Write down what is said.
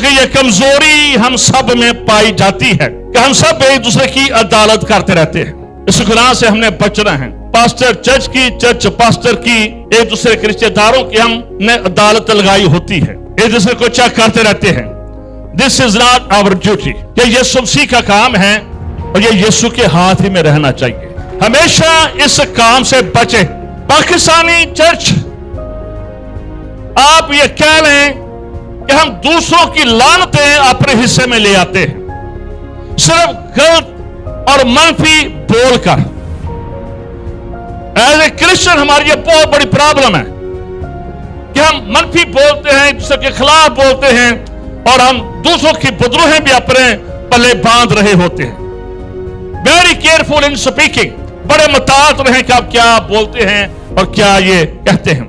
کہ یہ کمزوری ہم سب میں پائی جاتی ہے کہ ہم سب ایک دوسرے کی عدالت کرتے رہتے ہیں. اس گناہ سے ہم نے بچنا ہے. پاسٹر چرچ کی، چرچ پاسٹر کی، ایک دوسرے کے رشتے داروں کی ہم نے عدالت لگائی ہوتی ہے، ایک دوسرے کو چیک کرتے رہتے ہیں. دس از ناٹ آور ڈیوٹی. یہ یسوع مسیح کا کام ہے اور یہ یسوع کے ہاتھ ہی میں رہنا چاہیے. ہمیشہ اس کام سے بچے. پاکستانی چرچ، آپ یہ کہہ لیں کہ ہم دوسروں کی لعنتیں اپنے حصے میں لے آتے ہیں صرف غلط اور منفی بول کر. ایز اے کرسچن ہماری یہ بہت بڑی پرابلم ہے کہ ہم منفی بولتے ہیں، دوسرے کے خلاف بولتے ہیں اور ہم دوسروں کی بدروہیں بھی اپنے پلے باندھ رہے ہوتے ہیں. ویری کیئرفل ان سپیکنگ. بڑے محتاط رہیں کہ آپ کیا بولتے ہیں اور کیا یہ کہتے ہیں.